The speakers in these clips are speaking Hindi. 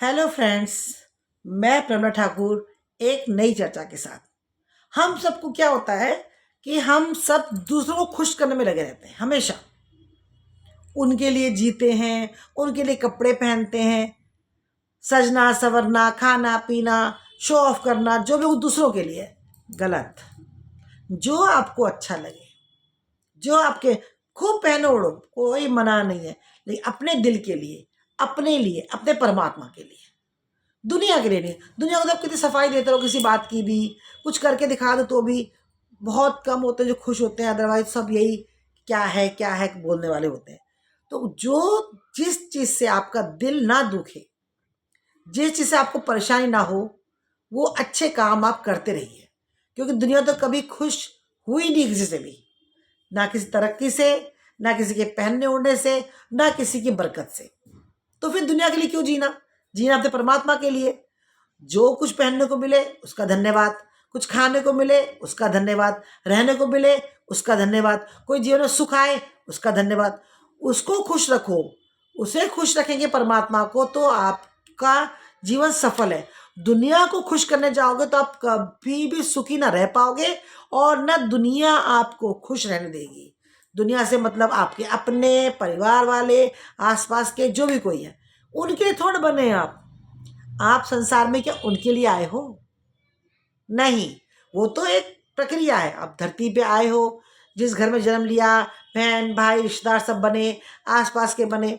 Hello friends. मैं प्रमिला ठाकुर एक नई चर्चा के साथ। हम सबको क्या होता है कि हम सब दूसरों को खुश करने में लगे रहते हैं, हमेशा उनके लिए जीते हैं, उनके लिए कपड़े पहनते हैं, सजना संवरना, खाना पीना, शो ऑफ करना, जो भी वो दूसरों के लिए। गलत। जो आपको अच्छा लगे, जो आपके, खूब पहनो ओढ़ो, कोई मना नहीं है, लेकिन अपने दिल के लिए, अपने लिए, अपने परमात्मा के लिए, दुनिया के लिए नहीं। दुनिया को तो आप कितनी सफाई देते रहो, किसी बात की भी कुछ करके दिखा दो तो भी बहुत कम होते हैं जो खुश होते हैं, अदरवाइज सब यही क्या है बोलने वाले होते हैं। तो जो जिस चीज़ से आपका दिल ना दुखे, जिस चीज़ से आपको परेशानी ना हो, वो अच्छे काम आप करते रहिए, क्योंकि दुनिया तो कभी खुश हुई नहीं किसी से भी, ना किसी तरक्की से, ना किसी के पहनने ओढ़ने से, ना किसी की बरकत से। तो फिर दुनिया के लिए क्यों जीना? जीना अपने परमात्मा के लिए। जो कुछ पहनने को मिले उसका धन्यवाद, कुछ खाने को मिले उसका धन्यवाद, रहने को मिले उसका धन्यवाद, कोई जीवन में सुख आए उसका धन्यवाद। उसको खुश रखो, उसे खुश रखेंगे परमात्मा को, तो आपका जीवन सफल है। दुनिया को खुश करने जाओगे तो आप कभी भी सुखी ना रह पाओगे, और ना दुनिया आपको खुश रहने देगी। दुनिया से मतलब आपके अपने परिवार वाले, आसपास के जो भी कोई है, उनके लिए थोड़ा बने हैं आप संसार में क्या उनके लिए आए हो? नहीं। वो तो एक प्रक्रिया है। आप धरती पे आए हो, जिस घर में जन्म लिया, बहन भाई रिश्तेदार सब बने, आसपास के बने,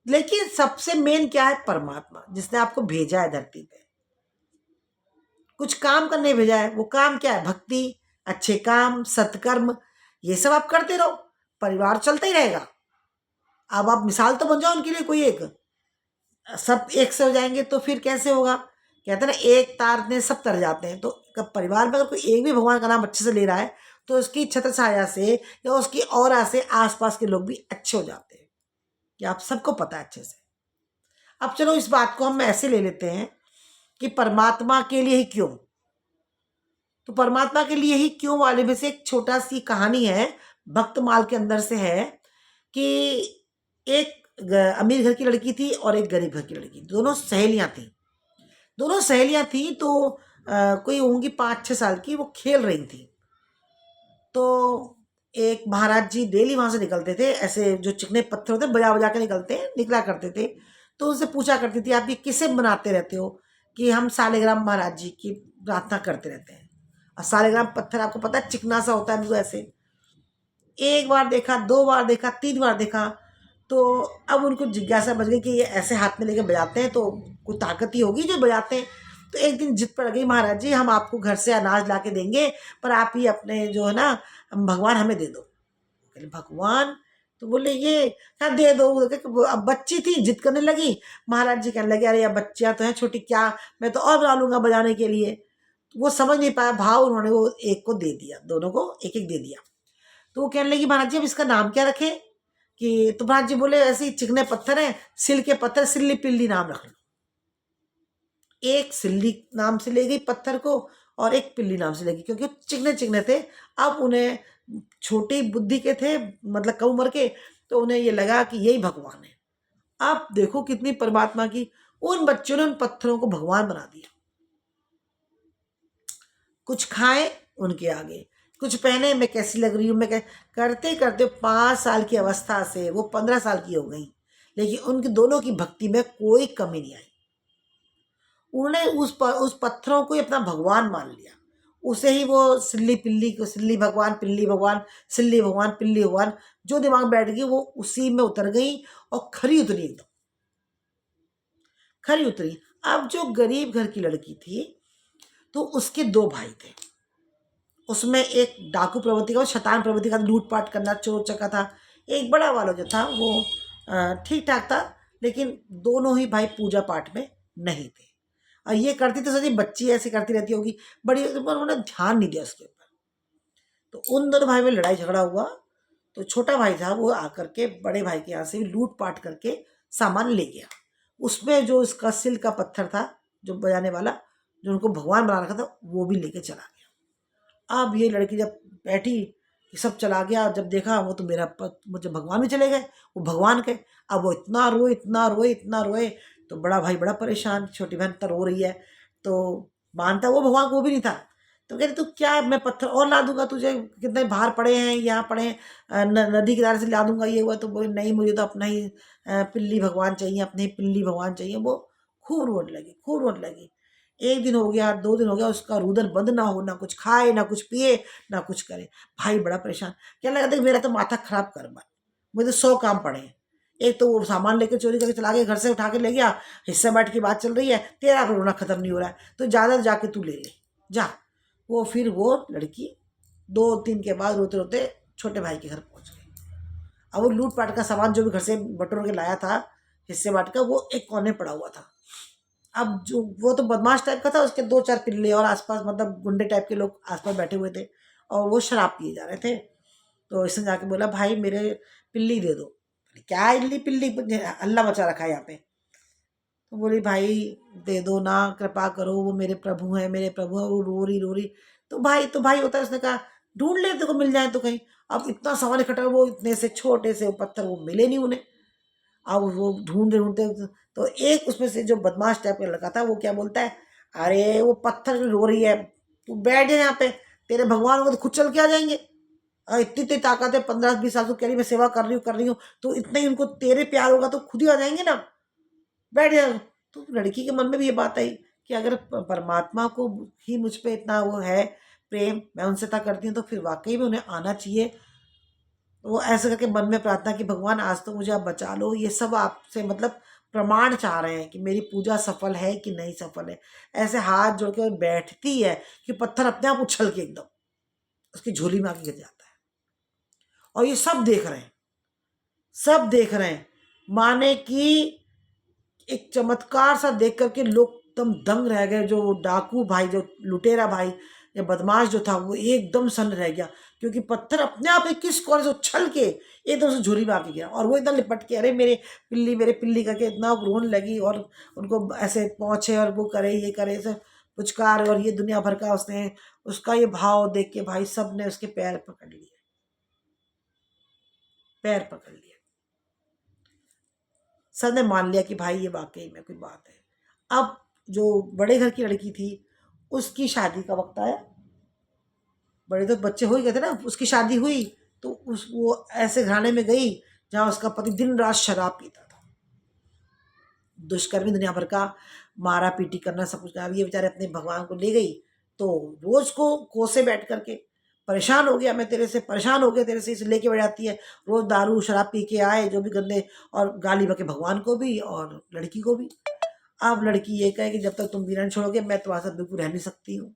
लेकिन सबसे मेन क्या है? परमात्मा, जिसने आपको भेजा है धरती पे, कुछ काम करने भेजा है। वो काम क्या है? भक्ति, अच्छे काम, सत्कर्म, ये सब आप करते रहो, परिवार चलता ही रहेगा। अब आप मिसाल तो बन जाओ उनके लिए कोई एक। सब एक से हो जाएंगे तो फिर कैसे होगा? कहते हैं ना, एक तार में सब तर जाते हैं। तो परिवार में अगर कोई एक भी भगवान का नाम अच्छे से ले रहा है, तो उसकी छत्र छाया से या उसकी औरा से आसपास के लोग भी अच्छे हो जाते हैं। कि आप सबको पता है अच्छे से। अब चलो इस बात को हम ऐसे ले लेते हैं कि परमात्मा के लिए ही क्यों। तो परमात्मा के लिए ही क्यों वाले में से एक छोटा सी कहानी है, भक्तमाल के अंदर से है। कि एक अमीर घर की लड़की थी और एक गरीब घर की लड़की, दोनों सहेलियां थी। दोनों सहेलियां थी तो कोई होंगी 5-6 साल की, वो खेल रही थी। तो एक महाराज जी डेली वहां से निकलते थे, ऐसे जो चिकने पत्थर होते हैं बजा बजा के निकला करते थे। तो उनसे पूछा करती थी, आप ये किसे बनाते रहते हो? कि हम सालेग्राम महाराज जी की प्रार्थना करते रहते हैं। और सालेग्राम पत्थर आपको पता है चिकना सा होता है, बिल्कुल ऐसे। एक बार देखा, 2 बार देखा, 3 बार देखा, तो अब उनको जिज्ञासा बच गई कि ये ऐसे हाथ में लेके बजाते हैं तो कोई ताकत ही होगी जो बजाते हैं। तो एक दिन जिद पड़ गई, महाराज जी हम आपको घर से अनाज ला के देंगे, पर आप ही अपने जो है ना भगवान हमें दे दो। कहले भगवान? तो बोले ये, हाँ दे दो। अब बच्ची थी, जिद करने लगी। महाराज जी कहने लगे, अरे यार बच्चियाँ तो हैं छोटी, क्या मैं तो और बना लूंगा बजाने के लिए। वो समझ नहीं पाया भाव, उन्होंने वो एक को दे दिया, दोनों को एक एक दे दिया। तो वो कहने लगी, महाराज जी अब इसका नाम क्या रखे? कि तो महाराज जी बोले, ऐसे ही चिकने पत्थर हैं, सिल के पत्थर, सिल्ली पिल्ली नाम रख लो। एक सिल्ली नाम से ले गई पत्थर को, और एक पिल्ली नाम से ले गई, क्योंकि चिकने चिकने थे। अब उन्हें, छोटी बुद्धि के थे, मतलब कम उम्र के, तो उन्हें ये लगा कि यही भगवान है। अब देखो कितनी परमात्मा की, उन बच्चों ने उन पत्थरों को भगवान बना दिया। कुछ खाए उनके आगे, कुछ पहने, मैं कैसी लग रही हूँ, करते करते 5 साल की अवस्था से वो 15 साल की हो गई, लेकिन उनके दोनों की भक्ति में कोई कमी नहीं आई। उन्होंने उस पत्थरों को ही अपना भगवान मान लिया। उसे ही वो सिल्ली पिल्ली को, सिल्ली भगवान, पिल्ली भगवान, सिल्ली भगवान, पिल्ली भगवान, जो दिमाग में बैठ गई वो उसी में उतर गई, और खरी उतरी, एकदम खरी उतरी। अब जो गरीब घर की लड़की थी, तो उसके 2 भाई थे। उसमें एक डाकू प्रवृत्ति का, शैतान प्रवृत्ति का, लूटपाट करना, चोर चक्का था। एक बड़ा वाला जो था वो ठीक ठाक था, लेकिन दोनों ही भाई पूजा पाठ में नहीं थे। और ये करती तो सच्ची बच्ची ऐसी करती रहती होगी बड़ी, पर उन्होंने ध्यान नहीं दिया उसके ऊपर। तो उन दोनों भाई में लड़ाई झगड़ा हुआ। तो छोटा भाई था वो आकर के बड़े भाई के यहाँ से लूट पाट करके सामान ले गया। उसमें जो इसका सिल का पत्थर था, जो बजाने वाला, जो उनको भगवान बना रखा था, वो भी लेके चला गया। अब ये लड़की जब बैठी कि सब चला गया, जब देखा वो तो मुझे भगवान भी चले गए, वो भगवान के। अब वो इतना रोए, इतना रोए, इतना रोए, तो बड़ा भाई बड़ा परेशान, छोटी बहन तो रो रही है। तो मानता वो भगवान को भी नहीं था। तो कह रही तू क्या, मैं पत्थर और ला दूंगा तुझे, कितने बाहर पड़े हैं, यहाँ पड़े हैं, नदी किनारे से ला दूंगा, ये हुआ। तो बोले नहीं, मुझे तो अपना ही पिल्ली भगवान चाहिए, अपने ही पिल्ली भगवान चाहिए। वो खूब रोने लगी, खूब रोने लगी। एक दिन हो गया, 2 दिन हो गया, उसका रुदन बंद ना हो, ना कुछ खाए ना कुछ पिए ना कुछ करे। भाई बड़ा परेशान, क्या लगा देख मेरा तो माथा खराब कर मत, मुझे तो 100 काम पड़े हैं। एक तो वो सामान लेके चोरी करके चला गया, घर से उठा के ले गया, हिस्सा बांट की बात चल रही है, तेरा रोना खत्म नहीं हो रहा है, तो ज़्यादा जाके तू ले ले जा। वो फिर वो लड़की 2 दिन के बाद रोते रोते छोटे भाई के घर पहुंच गई। अब वो लूट पाट का सामान जो भी घर से बटोर के लाया था हिस्से बांट का, वो एक कोने पड़ा हुआ था। अब जो वो तो बदमाश टाइप का था, उसके 2-4 पिल्ले और आसपास मतलब गुंडे टाइप के लोग आसपास बैठे हुए थे, और वो शराब पिए जा रहे थे। तो इसने जाके बोला भाई मेरे पिल्ली दे दो। क्या इल्ली पिल्ली, हल्ला मचा रखा है यहाँ पे। तो बोली भाई दे दो ना, कृपा करो, वो मेरे प्रभु हैं, मेरे प्रभु हैं। वो रो रही। तो भाई होता है, उसने कहा ढूंढ ले, तेरे को मिल जाए तो कहीं। अब इतना सामान इकट्ठा, वो इतने से छोटे से वो पत्थर वो मिले नहीं उन्हें। अब वो ढूंढते ढूंढते, तो एक उसमें से जो बदमाश टाइप का लड़का था, वो क्या बोलता है, अरे वो पत्थर रो रही है, तू बैठ जा यहाँ पे, तेरे भगवान को तो खुद चल के आ जाएंगे। इतनी इतनी ताकत है, 15-20 साल से कह रही मैं सेवा कर रही हूँ, तो इतना ही उनको तेरे प्यार होगा तो खुद ही आ जाएंगे ना, बैठ जा। तो लड़की के मन में भी ये बात आई कि अगर परमात्मा को ही मुझ पे इतना वो है प्रेम, मैं उनसे इतना करती हूँ, तो फिर वाकई में उन्हें आना चाहिए। वो ऐसे करके मन में प्रार्थना कि भगवान आज तो मुझे आप बचा लो, ये सब आपसे मतलब प्रमाण चाह रहे हैं कि मेरी पूजा सफल है कि नहीं सफल है। ऐसे हाथ जोड़ के बैठती है कि पत्थर अपने आप उछल के एकदम उसकी झोली में आके गिर जाता है। और ये सब देख रहे हैं, सब देख रहे हैं, माने कि एक चमत्कार सा देख करके लोग एकदम दंग रह गए। जो डाकू भाई, जो लुटेरा भाई या बदमाश जो था, वो एकदम सन्न रह गया, क्योंकि पत्थर अपने आप 21 कोने से उछल के एकदम से झोली में आके गया। और वो एकदम लिपट के अरे मेरे पिल्ली करके इतना रोने लगी, और उनको ऐसे पहुंचे और वो करे ये करे ऐसे पुचकार, और ये दुनिया भर का उसने उसका ये भाव देख के भाई सब ने उसके पैर पकड़ लिए, पैर पकड़ लिए। सब ने मान लिया कि भाई ये वाकई में कोई बात है। अब जो बड़े घर की लड़की थी, उसकी शादी का वक्त आया। बड़े तो बच्चे हो ही गए थे ना, उसकी शादी हुई। तो उस वो ऐसे घराने में गई जहाँ उसका पति दिन रात शराब पीता था, दुष्कर्मी दुनिया भर का, मारा पीटी करना सब कुछ। अब ये बेचारे अपने भगवान को ले गई, तो रोज को कोसे बैठ करके परेशान हो गया, मैं तेरे से परेशान हो गया, तेरे से इसे लेके बैठ जाती है, रोज दारू शराब पी के आए जो भी गंदे, और गाली बके भगवान को भी और लड़की को भी। अब लड़की ये कहे कि जब तक तुम वीरान छोड़ोगे मैं तुम्हारे साथ बिल्कुल रह नहीं सकती हूँ।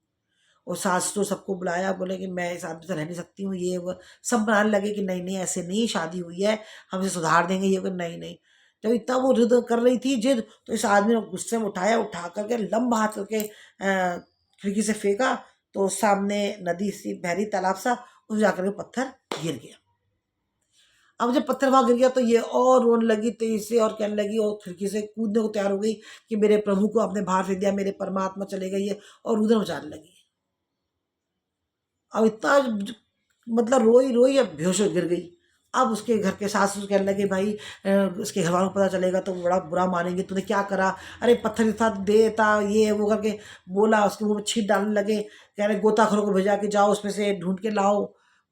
और सास तो सबको बुलाया, बोले कि मैं इस आदमी से रह नहीं सकती हूँ, ये वो सब बनाने लगे कि नहीं नहीं ऐसे नहीं, शादी हुई है, हम इसे सुधार देंगे, ये नहीं नहीं। जब इतना वो जिद कर रही थी जिद, तो इस आदमी ने गुस्से में उठाया, उठा करके लंबा हाथ करके खिड़की से फेंका, तो सामने नदी सी बहरी तालाब सा, उस जाकर के पत्थर गिर गया। अब जब पत्थर वहां गिर गया तो ये और रोने लगी तेजी से, और कहने लगी, और खिड़की से कूदने को तैयार हो गई कि मेरे प्रभु को आपने बाहर फेंक दिया, मेरे परमात्मा चले गई है, और रुदन मचाने लगी। अब इतना मतलब रोई रोई, अब बेहोश हो गिर गई। अब उसके घर के सास ससुर कहने लगे भाई उसके घर वालों को पता चलेगा तो बड़ा बुरा मानेंगे, तूने क्या करा, अरे पत्थर के साथ देता ये वो करके बोला, उसके मुंह में छींट डालने लगे। कह रहे गोताखोरों को भेजा कि जाओ उसमें से ढूंढ के लाओ,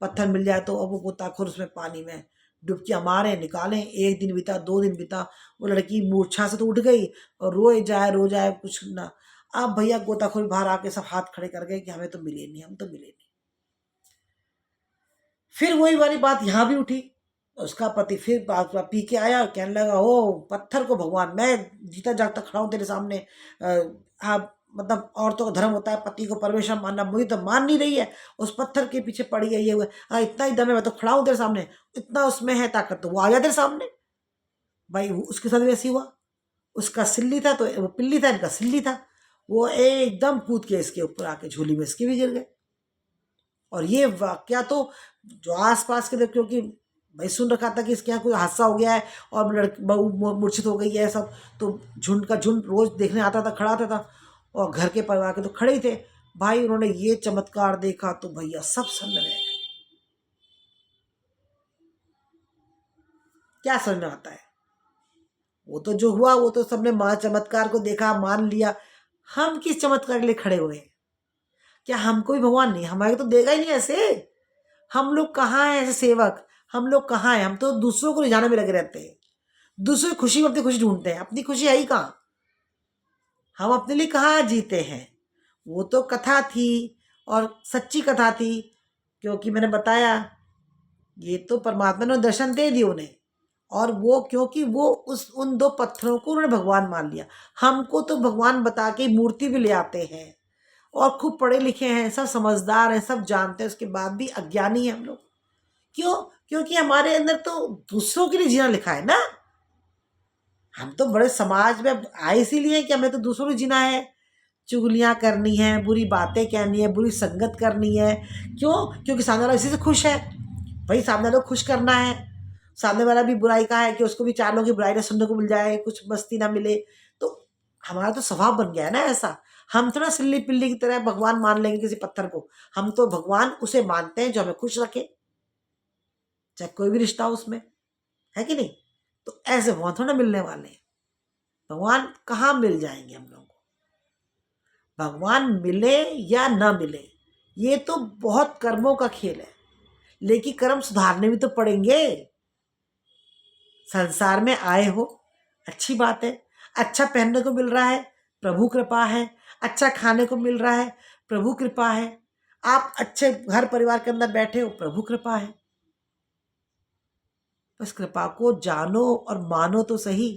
पत्थर मिल जाए तो। अब वो गोताखोर उसमें पानी में डुबकियां मारे निकालें। 1 दिन बीता, 2 दिन बीता, वो लड़की मूर्छा से तो उठ गई, और रो जाए कुछ ना। अब भैया गोताखोर बाहर आके सब हाथ खड़े कर गए कि हमें तो मिले नहीं, हम तो मिले नहीं। फिर वही वाली बात यहाँ भी उठी। उसका पति फिर बात पी के आया, कहने लगा ओ पत्थर को भगवान, मैं जीता जागता खड़ा हूँ तेरे सामने। आप मतलब औरतों का धर्म होता है पति को परमेश्वर मानना, मुझे तो मान नहीं रही है, उस पत्थर के पीछे पड़ी है ये हुआ। इतना ही दम है, मैं तो खड़ा हूँ तेरे सामने, इतना उसमें है ताकत, तो वो आ गया तेरे सामने। भाई उसके साथ भी ऐसी हुआ, उसका सिल्ली था तो वो पिल्ली था, इनका सिल्ली था। वो एकदम कूद के इसके ऊपर आके झोली में इसके भी गिर गए। और ये वाकया तो जो आसपास के थे, क्योंकि भाई सुन रखा था कि इसके यहाँ कोई हादसा हो गया है और लड़की बहू मूर्छित हो गई है सब, तो झुंड का झुंड रोज देखने आता था, खड़ा आता था, और घर के परिवार के तो खड़े ही थे। भाई उन्होंने ये चमत्कार देखा तो भैया सब सन्न रह गए। क्या समझ में आता है? वो तो जो हुआ वो तो सबने महा चमत्कार को देखा, मान लिया। हम किस चमत्कार के लिए खड़े हुए हैं? क्या हमको भी भगवान नहीं, हमारे तो देगा ही नहीं ऐसे। हम लोग कहाँ हैं ऐसे सेवक? हम लोग कहाँ हैं? हम तो दूसरों को रिझाने में लगे रहते हैं, दूसरों की खुशी में अपनी खुशी ढूंढते हैं। अपनी खुशी है ही कहाँ? हम अपने लिए कहाँ जीते हैं? वो तो कथा थी और सच्ची कथा थी, क्योंकि मैंने बताया ये तो परमात्मा ने दर्शन दे दिए उन्हें, और वो क्योंकि वो उन दो पत्थरों को उन्होंने भगवान मान लिया। हमको तो भगवान बता के मूर्ति भी ले आते हैं, और खूब पढ़े लिखे हैं, सब समझदार हैं, सब जानते हैं, उसके बाद भी अज्ञानी हैं हम लोग। क्यों? क्योंकि हमारे अंदर तो दूसरों के लिए जीना लिखा है ना। हम तो बड़े समाज में आए इसीलिए कि हमें तो दूसरों को जीना है, चुगलियाँ करनी है, बुरी बातें कहनी है, बुरी संगत करनी है। क्यों? क्योंकि सामने वाला इसी से खुश है। भाई सामने वाला को खुश करना है। सामने वाला भी बुराई का है कि उसको भी चार लोगों की बुराई ना सुनने को मिल जाए, कुछ मस्ती ना मिले। तो हमारा तो स्वभाव बन गया है ना ऐसा। हम थोड़ा सिल्ली पिल्ली की तरह भगवान मान लेंगे किसी पत्थर को। हम तो भगवान उसे मानते हैं जो हमें खुश रखे, चाहे कोई भी रिश्ता हो उसमें, है कि नहीं? तो ऐसे भगवान थोड़ा मिलने वाले हैं। भगवान कहाँ मिल जाएंगे हम लोगों को? भगवान मिले या ना मिले, ये तो बहुत कर्मों का खेल है, लेकिन कर्म सुधारने भी तो पड़ेंगे। संसार में आए हो, अच्छी बात है। अच्छा पहनने को मिल रहा है, प्रभु कृपा है। अच्छा खाने को मिल रहा है, प्रभु कृपा है। आप अच्छे घर परिवार के अंदर बैठे हो, प्रभु कृपा है। बस कृपा को जानो और मानो तो सही।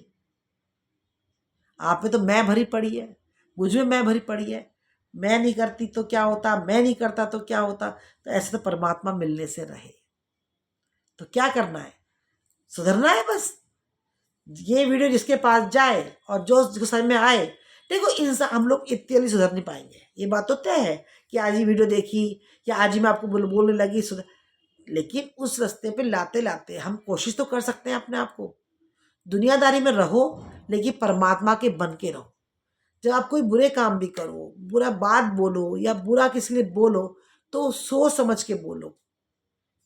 आप में तो मैं भरी पड़ी है, मुझ में मैं भरी पड़ी है। मैं नहीं करती तो क्या होता, मैं नहीं करता तो क्या होता। तो ऐसे तो परमात्मा मिलने से रहे। तो क्या करना है? सुधरना है बस। ये वीडियो जिसके पास जाए और जो जिसको समझ में आए, देखो इंसान हम लोग इतनी जल्दी सुधर नहीं पाएंगे। ये बात तो तय है कि आज ही वीडियो देखी या आज ही मैं आपको बोलने लगी सुधर, लेकिन उस रास्ते पे लाते लाते हम कोशिश तो कर सकते हैं अपने आप को। दुनियादारी में रहो, लेकिन परमात्मा के बन के रहो। जब आप कोई बुरे काम भी करो, बुरा बात बोलो या बुरा किसी लिए बोलो, तो सोच समझ के बोलो।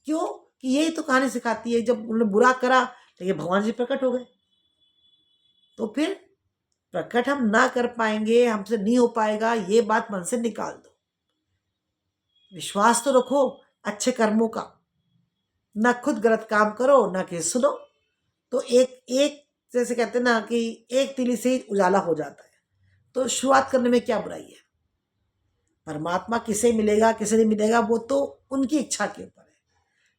क्यों? कि यही तो कहानी सिखाती है, जब उन्होंने बुरा करा लेकिन भगवान जी प्रकट हो गए। तो फिर प्रकट हम ना कर पाएंगे, हमसे नहीं हो पाएगा, ये बात मन से निकाल दो। विश्वास तो रखो अच्छे कर्मों का, ना खुद गलत काम करो ना किसी सुनो। तो एक एक जैसे कहते हैं ना कि एक तीली से ही उजाला हो जाता है। तो शुरुआत करने में क्या बुराई है? परमात्मा किसे मिलेगा किसे नहीं मिलेगा वो तो उनकी इच्छा के ऊपर है,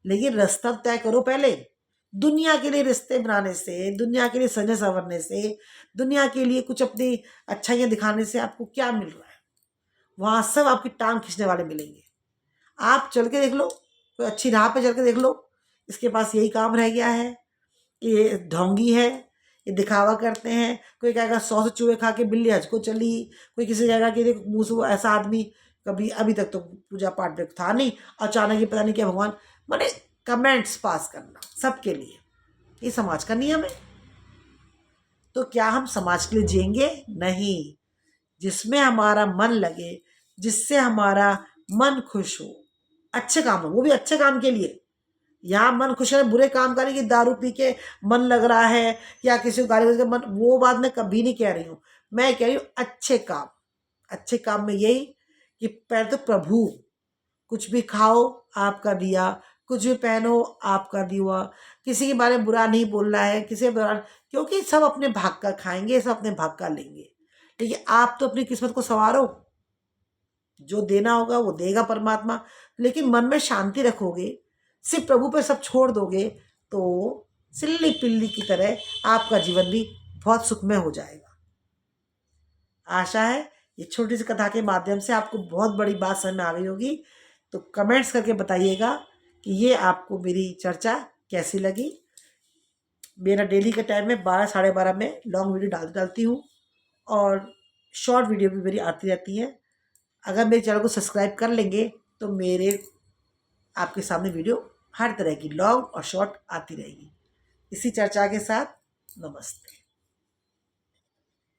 लेकिन रास्ता तय करो पहले। दुनिया के लिए रिश्ते बनाने से, दुनिया के लिए सजने संवरने से, दुनिया के लिए कुछ अपनी अच्छाइयाँ दिखाने से आपको क्या मिल रहा है? वहाँ सब आपकी टांग खींचने वाले मिलेंगे। आप चल के देख लो, कोई अच्छी राह पे चल के देख लो, इसके पास यही काम रह गया है कि ये ढोंगी है, ये दिखावा करते हैं। कोई कहेगा 100 से चूहे खा के बिल्ली हज को चली, कोई किसी जगह कि मुँह से वो ऐसा आदमी कभी अभी तक तो पूजा पाठ में था नहीं, अचानक ही पता नहीं क्या भगवान। माने कमेंट्स पास करना सबके लिए, ये समाज का नियम है। तो क्या हम समाज के लिए जिएंगे? नहीं। जिसमें हमारा मन लगे, जिससे हमारा मन खुश हो, अच्छे काम हो, वो भी अच्छे काम के लिए। यहाँ मन खुश है बुरे काम करें कि दारू पी के मन लग रहा है या किसी को गाली देकर मन, वो बात मैं कभी नहीं कह रही हूँ। मैं कह रही हूँ अच्छे काम। अच्छे काम में यही कि पहले तो प्रभु, कुछ भी खाओ आपका दिया, कुछ भी पहनो आपका दिया, किसी के बारे में बुरा नहीं बोलना है, किसी बुरा, क्योंकि सब अपने भाग का खाएंगे, सब अपने भाग का लेंगे। लेकिन आप तो अपनी किस्मत को संवारो, जो देना होगा वो देगा परमात्मा। लेकिन मन में शांति रखोगे, सिर्फ प्रभु पे सब छोड़ दोगे, तो सिल्ली पिल्ली की तरह आपका जीवन भी बहुत सुखमय हो जाएगा। आशा है ये छोटी सी कथा के माध्यम से आपको बहुत बड़ी बात समझ में आ गई होगी। तो कमेंट्स करके बताइएगा कि ये आपको मेरी चर्चा कैसी लगी। मेरा डेली का टाइम है 12 साढ़े 12 में लॉन्ग वीडियो डालती हूँ, और शॉर्ट वीडियो भी मेरी आती रहती है। अगर मेरे चैनल को सब्सक्राइब कर लेंगे तो मेरे आपके सामने वीडियो हर तरह की लॉन्ग और शॉर्ट आती रहेगी। इसी चर्चा के साथ नमस्ते।